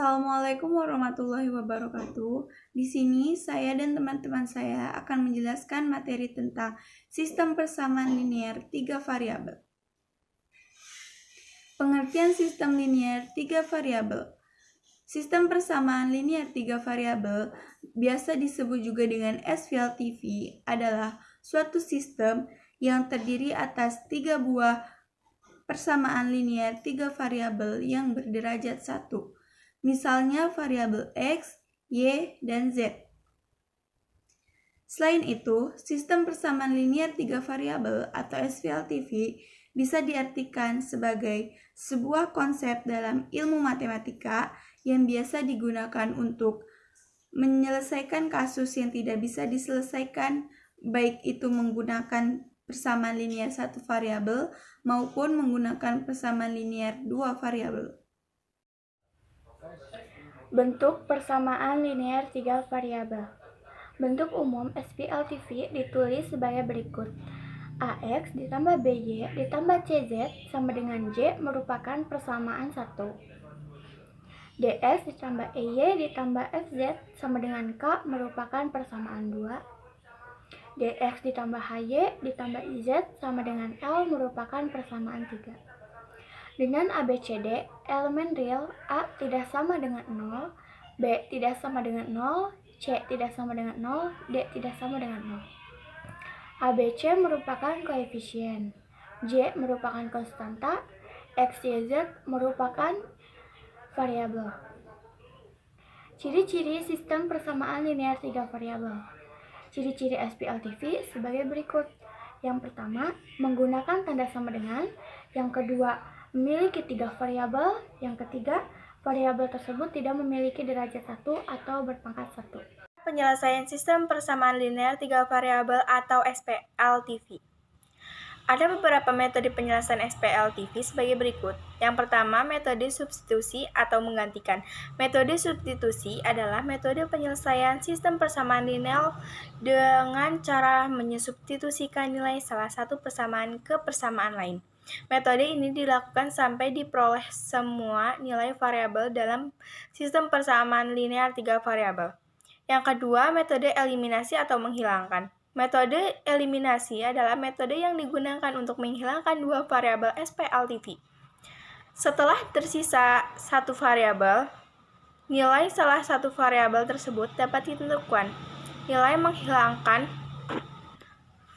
Assalamualaikum warahmatullahi wabarakatuh. Di sini saya dan teman-teman saya akan menjelaskan materi tentang sistem persamaan linear 3 variabel. Pengertian sistem linear 3 variabel. Sistem persamaan linear 3 variabel, biasa disebut juga dengan SVLTV, adalah suatu sistem yang terdiri atas 3 buah persamaan linear 3 variabel yang berderajat 1. Misalnya variabel X, Y, dan Z. Selain itu, sistem persamaan linear 3 variabel atau SVLTV bisa diartikan sebagai sebuah konsep dalam ilmu matematika yang biasa digunakan untuk menyelesaikan kasus yang tidak bisa diselesaikan, baik itu menggunakan persamaan linear 1 variabel maupun menggunakan persamaan linear 2 variabel. Bentuk persamaan linear 3 variabel. Bentuk umum SVLTV ditulis sebagai berikut. AX ditambah BY ditambah CZ sama dengan J merupakan persamaan 1. DS ditambah EY ditambah FZ sama dengan K merupakan persamaan 2. DX ditambah HY ditambah IZ sama dengan L merupakan persamaan 3. Dengan ABCD, elemen real A tidak sama dengan 0, B tidak sama dengan 0, C tidak sama dengan 0, D tidak sama dengan 0. ABC merupakan koefisien, J merupakan konstanta, X, Y, Z merupakan variabel. Ciri-ciri sistem persamaan linear 3 variabel. Ciri-ciri SVLTV sebagai berikut. Yang pertama, menggunakan tanda sama dengan. Yang kedua, memiliki 3 variabel. Yang ketiga, variabel tersebut tidak memiliki derajat 1 atau berpangkat 1. Penyelesaian sistem persamaan linear 3 variabel atau SVLTV. Ada beberapa metode penyelesaian SVLTV sebagai berikut. Yang pertama, metode substitusi atau menggantikan. Metode substitusi adalah metode penyelesaian sistem persamaan linear dengan cara menyubstitusikan nilai salah satu persamaan ke persamaan lain. Metode ini dilakukan sampai diperoleh semua nilai variabel dalam sistem persamaan linear 3 variabel. Yang kedua, metode eliminasi atau menghilangkan. Metode eliminasi adalah metode yang digunakan untuk menghilangkan 2 variabel SVLTV. Setelah tersisa 1 variabel, nilai salah satu variabel tersebut dapat ditentukan. Nilai menghilangkan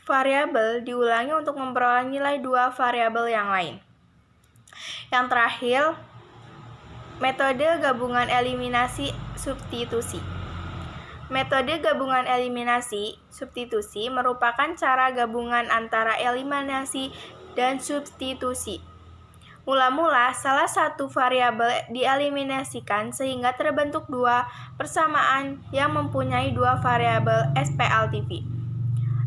variabel diulangi untuk memperoleh nilai 2 variabel yang lain. Yang terakhir, metode gabungan eliminasi substitusi. Metode gabungan eliminasi substitusi merupakan cara gabungan antara eliminasi dan substitusi. Mula-mula, salah satu variabel dieliminasikan sehingga terbentuk 2 persamaan yang mempunyai 2 variabel SVLTV.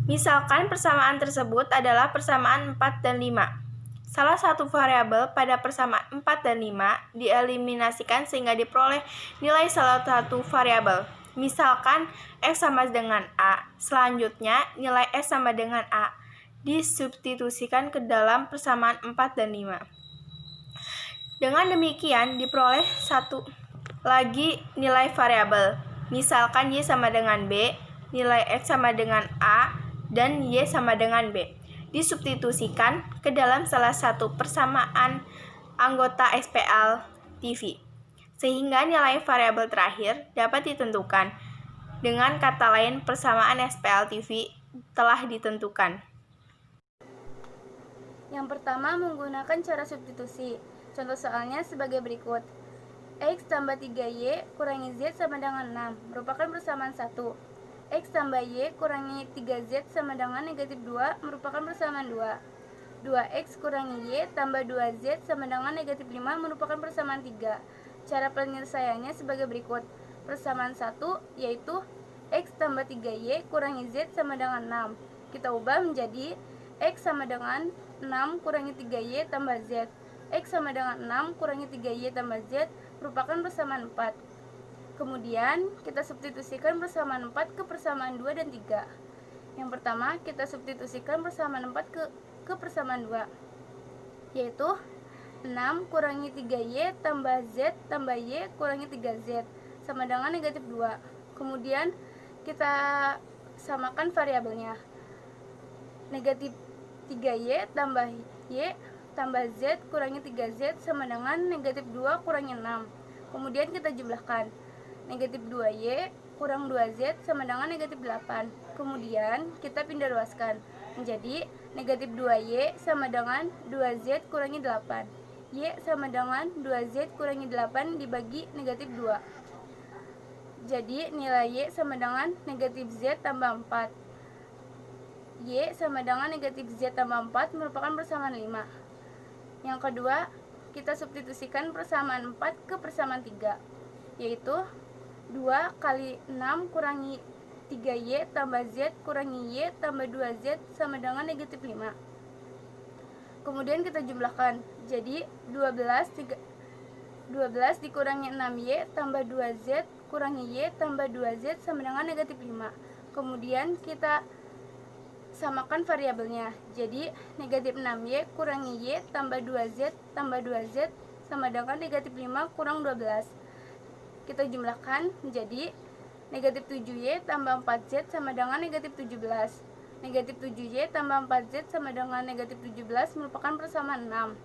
Misalkan persamaan tersebut adalah persamaan 4 dan 5. Salah satu variabel pada persamaan 4 dan 5 dieliminasikan sehingga diperoleh nilai salah satu variabel. Misalkan X sama dengan A, selanjutnya nilai X sama dengan A disubstitusikan ke dalam persamaan 4 dan 5. Dengan demikian diperoleh satu lagi nilai variabel. Misalkan Y sama dengan B, nilai X sama dengan A, dan Y sama dengan B. Disubstitusikan ke dalam salah satu persamaan anggota SVLTV. Sehingga nilai variabel terakhir dapat ditentukan. Dengan kata lain, persamaan SVLTV telah ditentukan. Yang pertama, menggunakan cara substitusi. Contoh soalnya sebagai berikut. X tambah 3Y kurangi Z sama dengan 6 merupakan persamaan 1. X tambah Y kurangi 3Z sama dengan negatif 2 merupakan persamaan 2. 2X kurangi Y tambah 2Z sama dengan negatif 5 merupakan persamaan 3. Cara penyelesaiannya sebagai berikut. Persamaan 1 yaitu X tambah 3Y kurangi Z sama dengan 6. Kita ubah menjadi X sama dengan 6 kurangi 3Y tambah Z. X sama dengan 6 kurangi 3Y tambah Z merupakan persamaan 4. Kemudian kita substitusikan persamaan 4 ke persamaan 2 dan 3. Yang pertama, kita substitusikan persamaan 4 ke persamaan 2, yaitu 6 kurangi 3Y tambah Z tambah Y kurangi 3Z sama dengan negatif 2. Kemudian kita samakan variabelnya. Negatif 3Y tambah Y tambah Z kurangi 3Z sama dengan negatif 2 kurangi 6. Kemudian kita jumlahkan. Negatif 2Y kurang 2Z sama dengan negatif 8. Kemudian kita pindah ruaskan menjadi negatif 2Y sama dengan 2Z kurangi 8. Y sama dengan 2Z kurangi 8 dibagi negatif 2. Jadi nilai Y sama dengan negatif Z tambah 4. Y sama dengan negatif Z tambah 4 merupakan persamaan 5. Yang kedua, kita substitusikan persamaan 4 ke persamaan 3, yaitu 2 kali 6 kurangi 3Y tambah Z kurangi Y tambah 2Z sama dengan negatif 5. Kemudian kita jumlahkan, jadi 12 dikurangi 6Y tambah 2Z kurangi Y tambah 2Z sama dengan negatif 5. Kemudian kita samakan variabelnya, jadi negatif 6Y kurangi Y tambah 2Z tambah 2Z sama dengan negatif 5 kurang 12. Kita jumlahkan menjadi negatif 7Y tambah 4Z sama dengan negatif 17. Negatif 7Y tambah 4Z sama dengan negatif 17 merupakan persamaan 6.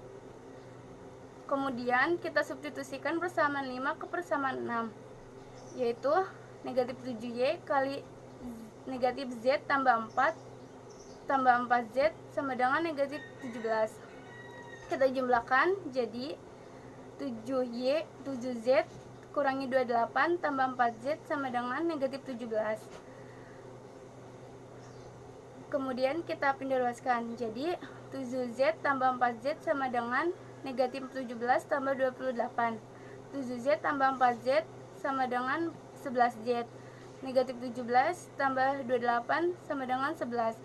Kemudian kita substitusikan persamaan 5 ke persamaan 6, yaitu negatif 7Y kali negatif Z tambah 4 tambah 4Z sama dengan negatif 17. Kita jumlahkan jadi 7Z kurangi 28 tambah 4Z sama dengan negatif 17. Kemudian kita pindah ruaskan, jadi 7Z tambah 4Z sama dengan negatif 17 tambah 28. 7Z tambah 4Z sama dengan 11Z. Negatif 17 tambah 28 sama dengan 11.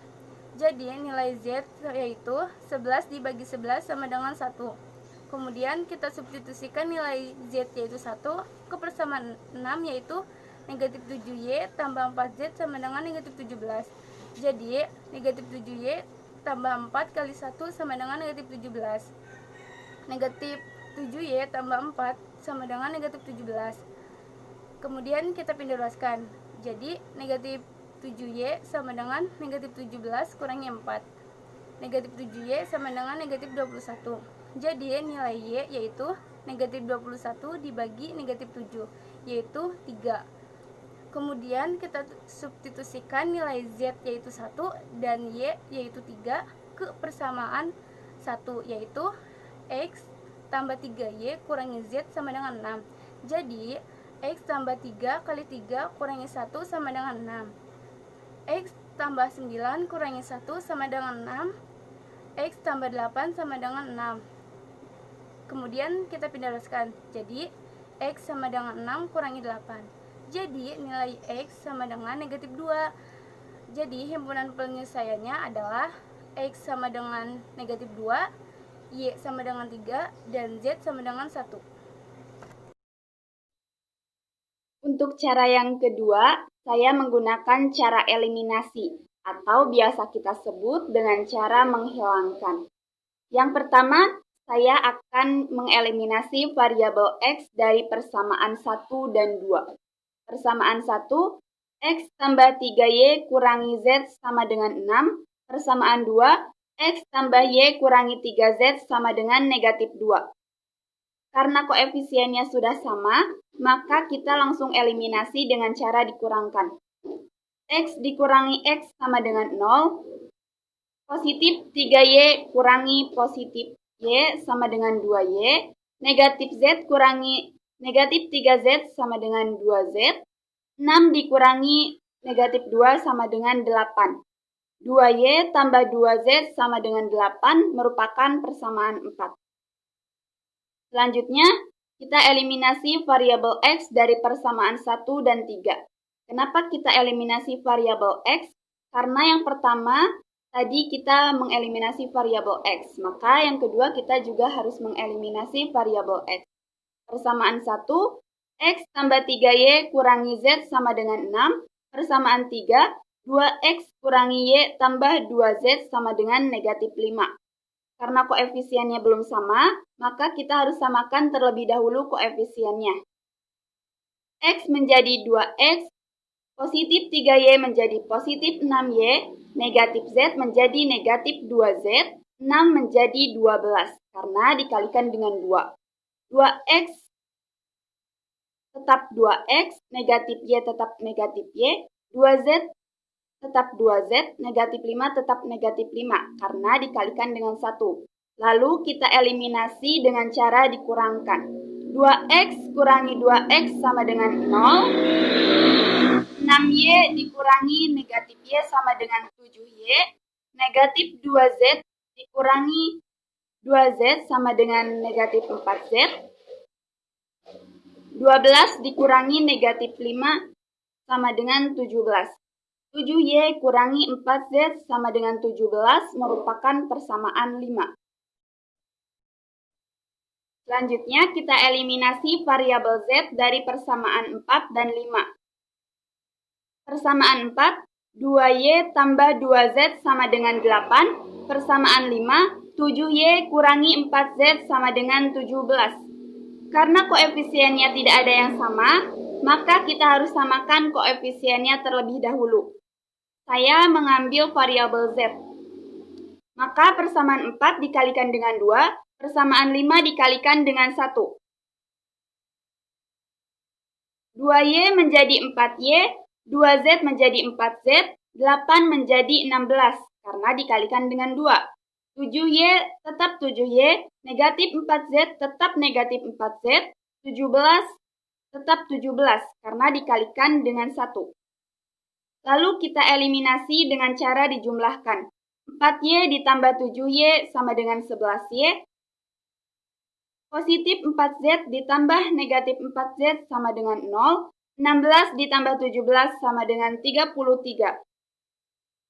Jadi nilai Z yaitu 11 dibagi 11 sama dengan 1. Kemudian kita substitusikan nilai Z yaitu 1 ke persamaan 6, yaitu negatif 7Y tambah 4Z sama dengan negatif 17. Jadi negatif 7Y tambah 4 kali 1 sama dengan negatif 17. Negatif 7Y tambah 4 sama dengan negatif 17. Kemudian kita pindah ruaskan, jadi negatif 7Y sama dengan negatif 17 kurangi 4. Negatif 7Y sama dengan negatif 21. Jadi nilai Y yaitu negatif 21 dibagi negatif 7, yaitu 3. Kemudian kita substitusikan nilai Z yaitu 1 dan Y yaitu 3 ke persamaan 1, yaitu X tambah 3Y kurangi Z sama dengan 6. Jadi X tambah 3 kali 3 kurangi 1 sama dengan 6. X tambah 9 kurangi 1 sama dengan 6. X tambah 8 sama dengan 6. Kemudian kita pindah ruaskan, jadi X sama dengan 6 kurangi 8. Jadi nilai X sama dengan negatif 2. Jadi himpunan penyelesaiannya adalah X sama dengan negatif 2, Y sama dengan 3, dan Z sama dengan 1. Untuk cara yang kedua, saya menggunakan cara eliminasi atau biasa kita sebut dengan cara menghilangkan. Yang pertama, saya akan mengeliminasi variabel X dari persamaan 1 dan 2. Persamaan 1, X tambah 3Y kurangi Z sama dengan 6. Persamaan 2, X tambah Y kurangi 3Z sama dengan negatif 2. Karena koefisiennya sudah sama, maka kita langsung eliminasi dengan cara dikurangkan. X dikurangi X sama dengan 0. Positif 3Y kurangi positif Y sama dengan 2Y. Negatif Z kurangi negatif 3Z sama dengan 2Z. 6 dikurangi negatif 2 sama dengan 8. 2Y tambah 2Z sama dengan 8 merupakan persamaan 4. Selanjutnya, kita eliminasi variabel X dari persamaan 1 dan 3. Kenapa kita eliminasi variabel X? Karena yang pertama, tadi kita mengeliminasi variabel X, maka yang kedua kita juga harus mengeliminasi variabel X. Persamaan 1, X tambah 3Y kurangi Z sama dengan 6. Persamaan 3, 2X kurangi Y tambah 2Z sama dengan negatif 5. Karena koefisiennya belum sama, maka kita harus samakan terlebih dahulu koefisiennya. X menjadi 2X, positif 3Y menjadi positif 6Y, negatif Z menjadi negatif 2Z, 6 menjadi 12, karena dikalikan dengan 2. 2X tetap 2X, negatif Y tetap negatif Y, 2Z tetap 2Z, negatif 5 tetap negatif 5, karena dikalikan dengan 1. Lalu kita eliminasi dengan cara dikurangkan. 2X kurangi 2X sama dengan 0. 6Y dikurangi negatif Y sama dengan 7Y. Negatif 2Z dikurangi 2Z sama dengan negatif 4Z. 12 dikurangi negatif 5 sama dengan 17. 7Y kurangi 4Z sama dengan 17 merupakan persamaan 5. Selanjutnya kita eliminasi variabel Z dari persamaan 4 dan 5. Persamaan 4, 2Y tambah 2Z sama dengan 8. Persamaan 5, 7Y kurangi 4Z sama dengan 17. Karena koefisiennya tidak ada yang sama, maka kita harus samakan koefisiennya terlebih dahulu. Saya mengambil variabel Z. Maka persamaan 4 dikalikan dengan 2, persamaan 5 dikalikan dengan 1. 2Y menjadi 4Y, 2Z menjadi 4Z, 8 menjadi 16, karena dikalikan dengan 2. 7Y tetap 7Y, negatif 4Z tetap negatif 4Z, 17 tetap 17, karena dikalikan dengan 1. Lalu kita eliminasi dengan cara dijumlahkan. 4Y ditambah 7Y sama dengan 11Y. Positif 4Z ditambah negatif 4Z sama dengan 0. 16 ditambah 17 sama dengan 33.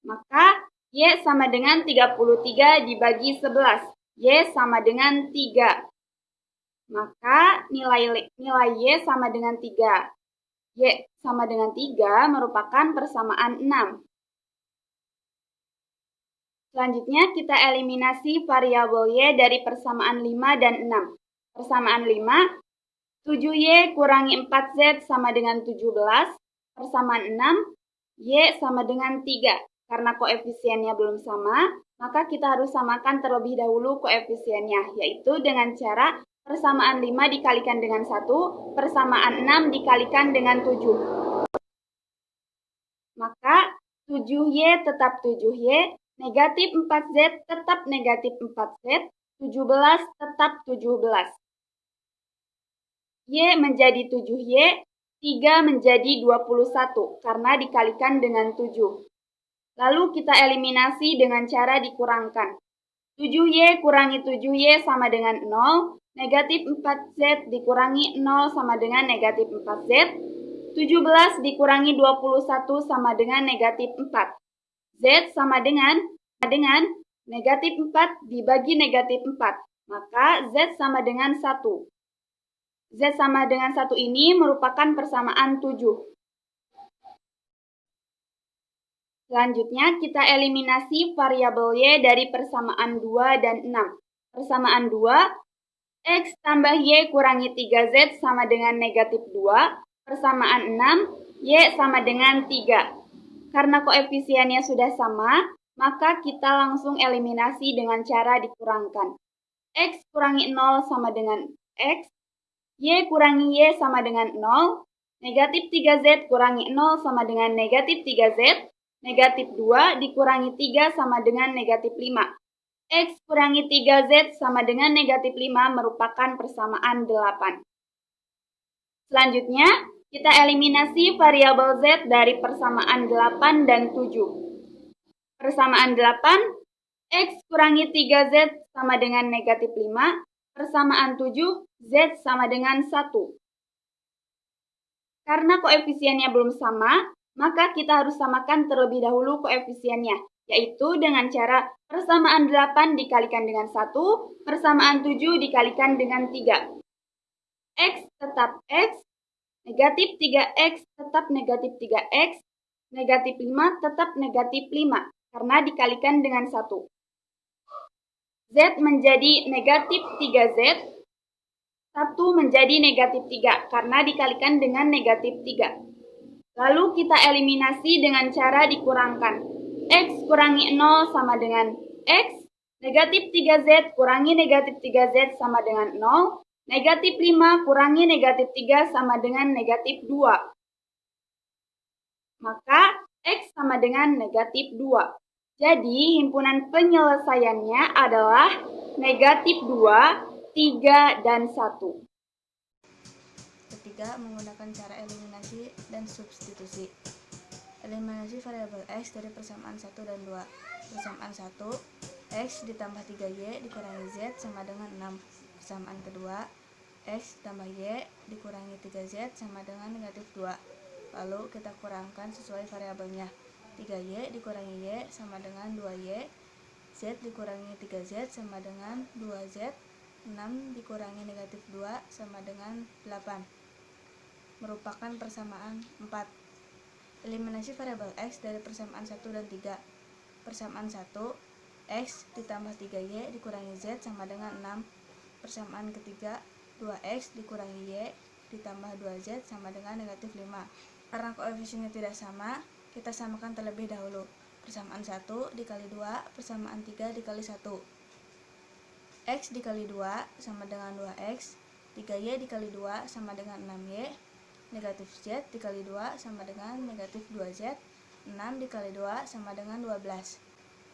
Maka Y sama dengan 33 dibagi 11. Y sama dengan 3. Maka nilai Y sama dengan 3. Y sama dengan 3 merupakan persamaan 6. Selanjutnya kita eliminasi variabel Y dari persamaan 5 dan 6. Persamaan 5, 7Y kurangi 4Z sama dengan 17. Persamaan 6, Y sama dengan 3. Karena koefisiennya belum sama, maka kita harus samakan terlebih dahulu koefisiennya, yaitu dengan cara persamaan 5 dikalikan dengan 1, persamaan 6 dikalikan dengan 7. Maka 7Y tetap 7Y, negatif 4Z tetap negatif 4Z, 17 tetap 17. Y menjadi 7Y, 3 menjadi 21, karena dikalikan dengan 7. Lalu kita eliminasi dengan cara dikurangkan. 7Y kurangi 7Y sama dengan 0, negatif 4Z dikurangi 0 sama dengan negatif 4Z, 17 dikurangi 21 sama dengan negatif 4. Z sama dengan negatif 4 dibagi negatif 4, maka Z sama dengan 1. Z sama dengan 1 ini merupakan persamaan 7. Selanjutnya kita eliminasi variabel Y dari persamaan 2 dan 6. Persamaan 2, X tambah Y kurangi 3Z sama dengan negatif 2. Persamaan 6, Y sama dengan 3. Karena koefisiennya sudah sama, maka kita langsung eliminasi dengan cara dikurangkan. X kurangi 0 sama dengan X, Y kurangi Y sama dengan 0, negatif 3Z kurangi 0 sama dengan negatif 3Z, negatif 2 dikurangi 3 sama dengan negatif 5. X kurangi 3Z sama dengan negatif 5 merupakan persamaan 8. Selanjutnya, kita eliminasi variabel Z dari persamaan 8 dan 7. Persamaan 8, X kurangi 3Z sama dengan negatif 5. Persamaan 7, Z sama dengan 1. Karena koefisiennya belum sama, maka kita harus samakan terlebih dahulu koefisiennya, yaitu dengan cara persamaan 8 dikalikan dengan 1, persamaan 7 dikalikan dengan 3. X tetap X, negatif 3X tetap negatif 3X, negatif 5 tetap negatif 5, karena dikalikan dengan 1. Z menjadi negatif 3Z, 1 menjadi negatif 3 karena dikalikan dengan negatif 3. Lalu kita eliminasi dengan cara dikurangkan. X kurangi 0 sama dengan X, negatif 3Z kurangi negatif 3Z sama dengan 0, negatif 5 kurangi negatif 3 sama dengan negatif 2. Maka X sama dengan negatif 2. Jadi himpunan penyelesaiannya adalah negatif 2, 3, dan 1. Ketiga, menggunakan cara eliminasi dan substitusi. Eliminasi variabel X dari persamaan 1 dan 2. Persamaan 1, X ditambah 3Y dikurangi Z sama dengan 6. Persamaan kedua, X tambah Y dikurangi 3Z sama dengan negatif 2. Lalu kita kurangkan sesuai variabelnya. 3Y dikurangi Y sama dengan 2Y, Z dikurangi 3Z sama dengan 2Z, 6 dikurangi negatif 2 sama dengan 8. Merupakan persamaan 4. Eliminasi variabel X dari persamaan 1 dan 3. Persamaan 1, X ditambah 3Y dikurangi Z sama dengan 6. Persamaan ketiga, 2X dikurangi Y ditambah 2Z sama dengan negatif 5. Karena koefisiennya tidak sama, kita samakan terlebih dahulu. Persamaan 1 dikali 2, persamaan 3 dikali 1. X dikali 2 sama dengan 2X, 3Y dikali 2 sama dengan 6Y, negatif Z dikali 2 sama dengan negatif 2Z, 6 dikali 2 sama dengan 12.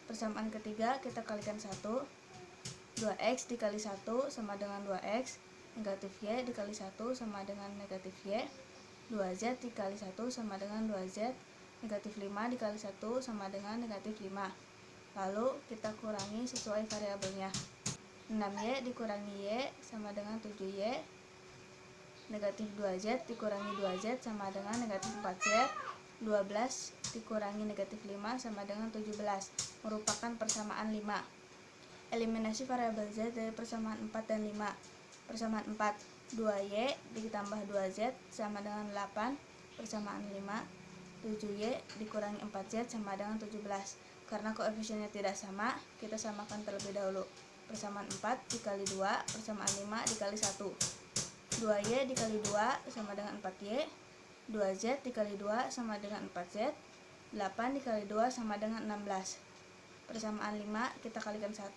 Persamaan ketiga kita kalikan 1, 2X dikali 1 sama dengan 2X, negatif Y dikali 1 sama dengan negatif Y, 2Z dikali 1 sama dengan 2Z, negatif 5 dikali 1 sama dengan negatif 5. Lalu kita kurangi sesuai variabelnya. 6Y dikurangi Y sama dengan 7Y, negatif 2Z dikurangi 2Z sama dengan negatif 4Z, 12 dikurangi negatif 5 sama dengan 17, merupakan persamaan 5. Eliminasi variabel Z dari persamaan 4 dan 5. Persamaan 4, 2Y ditambah 2Z sama dengan 8, persamaan 5, 7Y dikurangi 4Z sama dengan 17. Karena koefisiennya tidak sama, kita samakan terlebih dahulu. Persamaan 4 dikali 2, persamaan 5 dikali 1. 2Y dikali 2 sama dengan 4Y, 2Z dikali 2 sama dengan 4Z, 8 dikali 2 sama dengan 16. Persamaan 5 kita kalikan 1,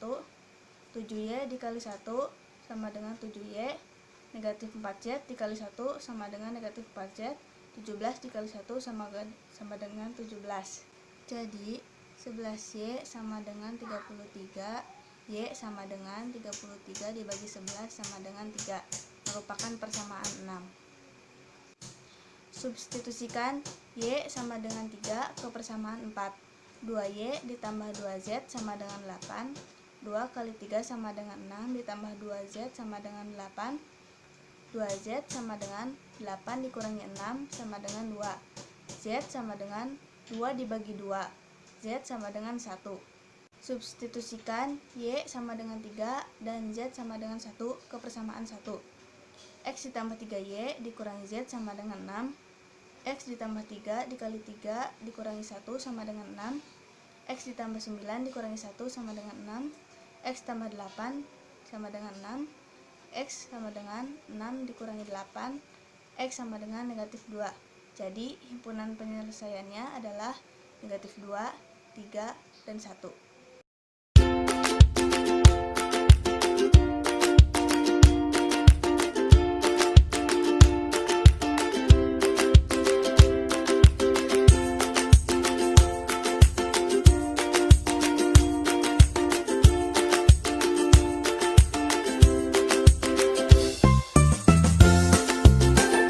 7Y dikali 1 sama dengan 7Y, negatif 4Z dikali 1 sama dengan negatif 4Z, 17 dikali 1 sama dengan 17. Jadi 11Y sama dengan 33, Y sama dengan 33 dibagi 11 sama dengan 3, merupakan persamaan 6. Substitusikan Y sama dengan 3 ke persamaan 4. 2Y ditambah 2Z sama dengan 8, 2 kali 3 sama dengan 6 ditambah 2Z sama dengan 8, 2Z sama dengan 8 dikurangi 6 sama dengan 2, Z sama dengan 2 dibagi 2, Z sama dengan 1. Substitusikan Y sama dengan 3 dan Z sama dengan 1 ke persamaan 1. X ditambah 3Y dikurangi Z sama dengan 6, X ditambah 3 dikali 3 dikurangi 1 sama dengan 6, X ditambah 9 dikurangi 1 sama dengan 6, X tambah 8 sama dengan 6, X sama dengan 6 dikurangi 8, X sama dengan negatif 2. Jadi himpunan penyelesaiannya adalah negatif 2, 3, dan 1.